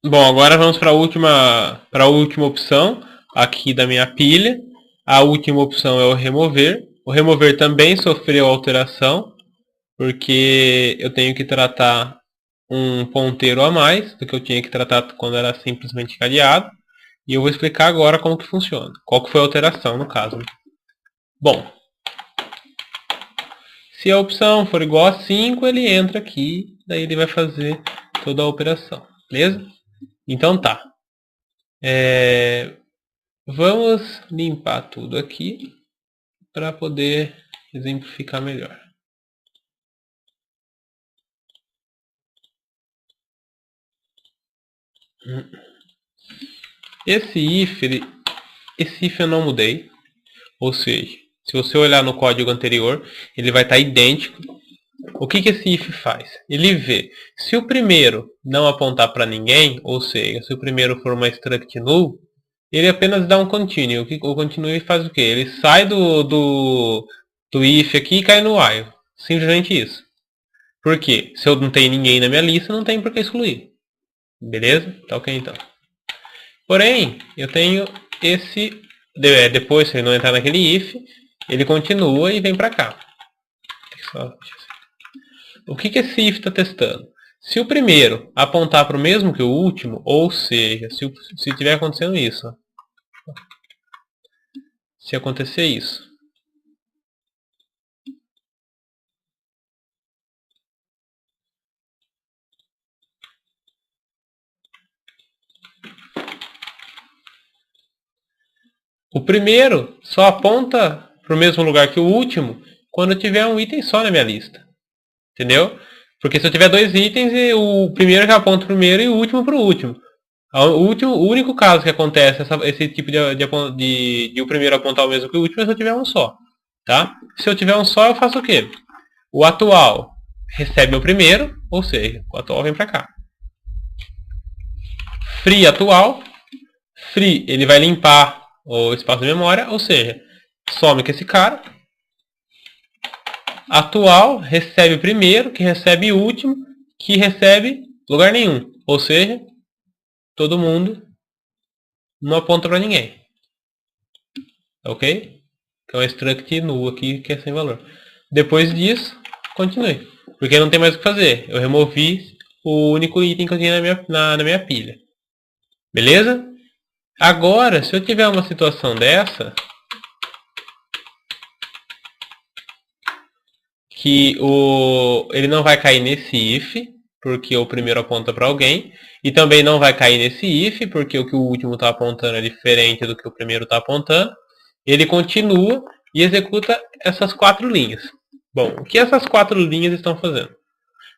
Bom, agora vamos para a última opção aqui da minha pilha. A última opção é o remover. O remover também sofreu alteração, porque eu tenho que tratar um ponteiro a mais do que eu tinha que tratar quando era simplesmente cadeado. E eu vou explicar agora como que funciona. Qual que foi a alteração no caso. Bom, se a opção for igual a 5, ele entra aqui, daí ele vai fazer toda a operação, beleza? Então tá. Vamos limpar tudo aqui para poder exemplificar melhor. Esse if eu não mudei, ou seja, se você olhar no código anterior, ele vai estar idêntico. O que esse if faz? Ele vê se o primeiro não apontar para ninguém, ou seja, se o primeiro for uma struct null, ele apenas dá um continue. O continue faz o quê? Ele sai do if aqui e cai no while. Simplesmente isso. Por quê? Se eu não tenho ninguém na minha lista, não tem por que excluir. Beleza? Tá ok então. Porém, eu tenho esse... Depois, se ele não entrar naquele if, ele continua e vem para cá. O que esse if está testando? Se o primeiro apontar para o mesmo que o último, ou seja, se estiver acontecendo isso, se acontecer isso, o primeiro só aponta para o mesmo lugar que o último quando tiver um item só na minha lista. Entendeu? Porque se eu tiver dois itens, o primeiro já aponta para o primeiro e o último para o último. O único caso que acontece esse tipo de o primeiro apontar o mesmo que o último é se eu tiver um só. Tá? Se eu tiver um só, eu faço o quê? O atual recebe o primeiro, ou seja, o atual vem para cá. Free atual. Free, ele vai limpar o espaço de memória, ou seja, some com esse cara. Atual recebe o primeiro, que recebe o último, que recebe lugar nenhum. Ou seja, todo mundo não aponta para ninguém. Ok? Que é um struct null aqui que é sem valor. Depois disso, continue. Porque não tem mais o que fazer. Eu removi o único item que eu tinha na minha pilha. Beleza? Agora, se eu tiver uma situação dessa, que ele não vai cair nesse if, porque o primeiro aponta para alguém, e também não vai cair nesse if, porque o que o último está apontando é diferente do que o primeiro está apontando. Ele continua e executa essas 4 linhas. Bom, o que essas 4 linhas estão fazendo?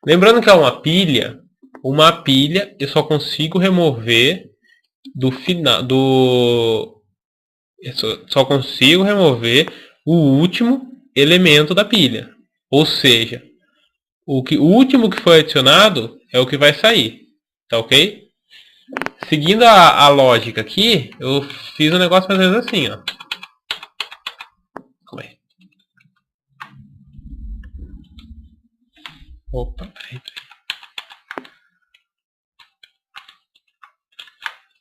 Lembrando que é uma pilha eu só consigo remover do final só consigo remover o último elemento da pilha. Ou seja, o último que foi adicionado é o que vai sair. Tá ok? Seguindo a lógica aqui, eu fiz um negócio mais ou menos assim, ó. Calma aí. Opa, peraí.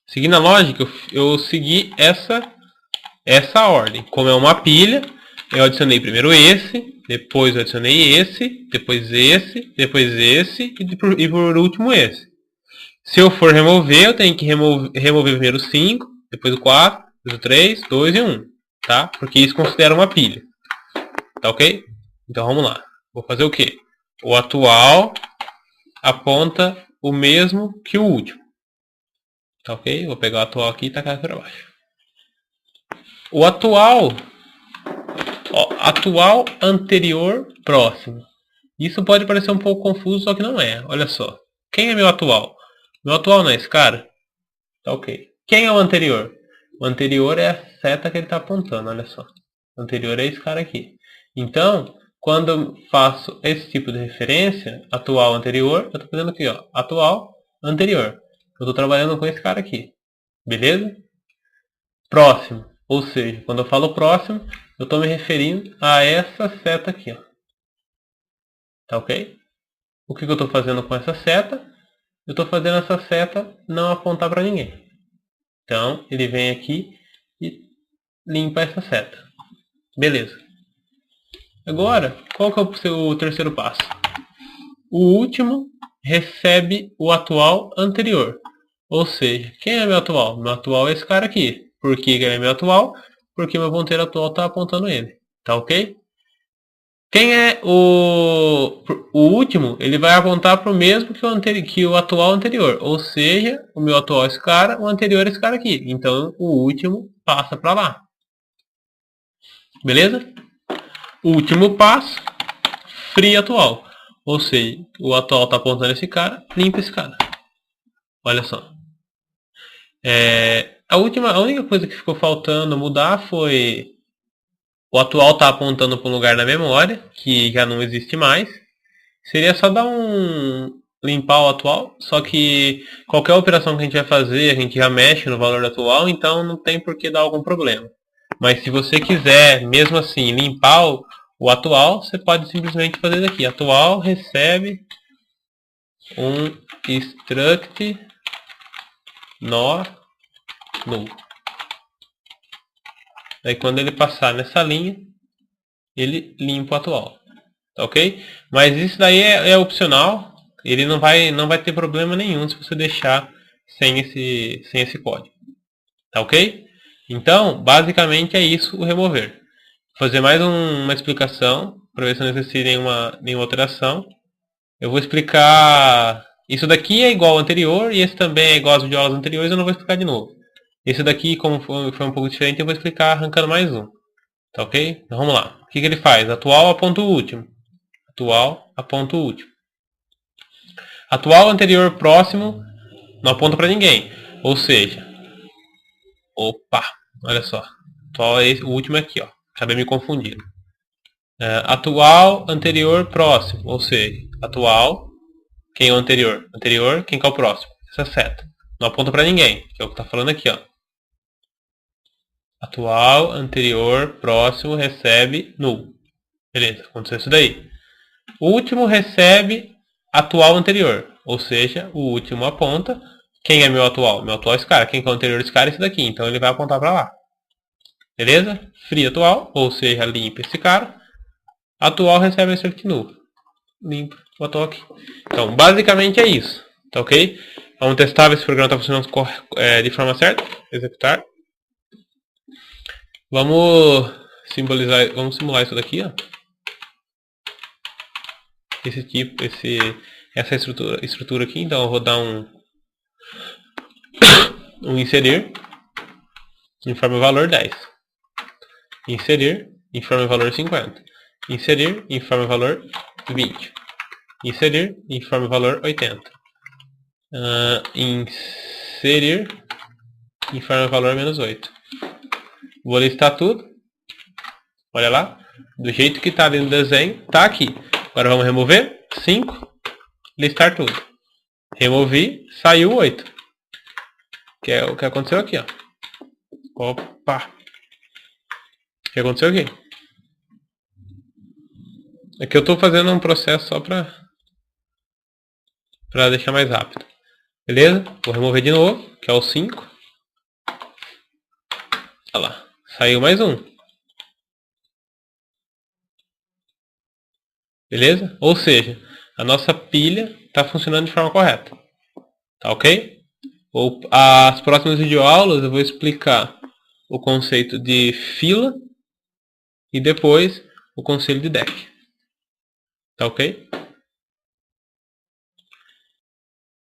Seguindo a lógica, eu segui essa ordem. Como é uma pilha, eu adicionei primeiro esse, depois eu adicionei esse, depois esse, depois esse e por último esse. Se eu for remover, eu tenho que remover primeiro 5, depois o 4, depois o 3, 2 e 1. Tá? Porque isso considera uma pilha. Tá ok? Então vamos lá. Vou fazer o quê? O atual aponta o mesmo que o último. Tá ok? Vou pegar o atual aqui e tacar para baixo. O atual, atual, anterior, próximo. Isso pode parecer um pouco confuso, só que não é. Olha só. Quem é meu atual? Meu atual não é esse cara? Tá ok. Quem é o anterior? O anterior é a seta que ele está apontando, olha só. O anterior é esse cara aqui. Então, quando eu faço esse tipo de referência, atual, anterior, eu estou fazendo aqui, ó, atual, anterior. Eu estou trabalhando com esse cara aqui. Beleza? Próximo. Ou seja, quando eu falo próximo, eu estou me referindo a essa seta aqui. Ó. Tá ok? O que eu estou fazendo com essa seta? eu estou fazendo essa seta não apontar para ninguém. Então, ele vem aqui e limpa essa seta. Beleza. Agora, qual que é o seu terceiro passo? O último recebe o atual anterior. Ou seja, quem é meu atual? Meu atual é esse cara aqui. Por que ele é meu atual? Porque meu ponteiro atual está apontando ele. Tá ok? Quem é o último? Ele vai apontar para o mesmo que o atual anterior. Ou seja, o meu atual é esse cara, o anterior é esse cara aqui. Então, o último passa para lá. Beleza? O último passo, free atual. Ou seja, o atual está apontando esse cara, limpa esse cara. Olha só. A única coisa que ficou faltando mudar foi o atual está apontando para um lugar na memória, que já não existe mais. Seria só dar limpar o atual, só que qualquer operação que a gente vai fazer, a gente já mexe no valor atual, então não tem por que dar algum problema. Mas se você quiser, mesmo assim, limpar o atual, você pode simplesmente fazer daqui. Atual recebe um struct nó null. Aí quando ele passar nessa linha, ele limpa o atual. Tá ok? Mas isso daí é opcional. Ele não vai ter problema nenhum se você deixar sem esse código. Tá ok? Então, basicamente é isso o remover. Vou fazer mais uma explicação para ver se não necessita nenhuma alteração. Eu vou explicar... Isso daqui é igual ao anterior e esse também é igual às videoaulas anteriores, eu não vou explicar de novo. Esse daqui, como foi um pouco diferente, eu vou explicar arrancando mais um. Tá ok? Então vamos lá. O que ele faz? Atual aponta o último. Atual aponta o último. Atual, anterior, próximo não aponta para ninguém. Ou seja, opa, olha só. Atual é o último aqui, ó. Acabei me confundindo. Atual, anterior, próximo. Ou seja, atual, quem é o anterior? Anterior, quem que é o próximo? Essa seta. Não aponta para ninguém, que é o que está falando aqui, ó. Atual, anterior, próximo, recebe null. Beleza, aconteceu isso daí. O último recebe atual anterior. Ou seja, o último aponta. Quem é meu atual? Meu atual é esse cara. Quem é o anterior desse cara é esse daqui. Então ele vai apontar para lá. Beleza? Free atual, ou seja, limpa esse cara. Atual recebe esse aqui null. Limpa o atual aqui. Então, basicamente é isso. Tá ok? Vamos testar ver se o programa está funcionando de forma certa. Executar. Vamos simular isso daqui, ó. Essa estrutura aqui. Então eu vou dar um inserir, informe o valor 10. Inserir, informe o valor 50. Inserir, informe o valor 20. Inserir, informe o valor 80. Inserir, informe o valor menos 8. Vou listar tudo. Olha lá. Do jeito que está ali no desenho, está aqui. Agora vamos remover. 5. Listar tudo. Removi, saiu 8. Que é o que aconteceu aqui, ó. Opa! O que aconteceu aqui? Aqui eu estou fazendo um processo só para deixar mais rápido. Beleza? Vou remover de novo, que é o 5. Olha lá. Saiu mais um. Beleza? Ou seja, a nossa pilha está funcionando de forma correta. Tá ok? As próximas videoaulas eu vou explicar o conceito de fila e depois o conceito de deck. Tá ok?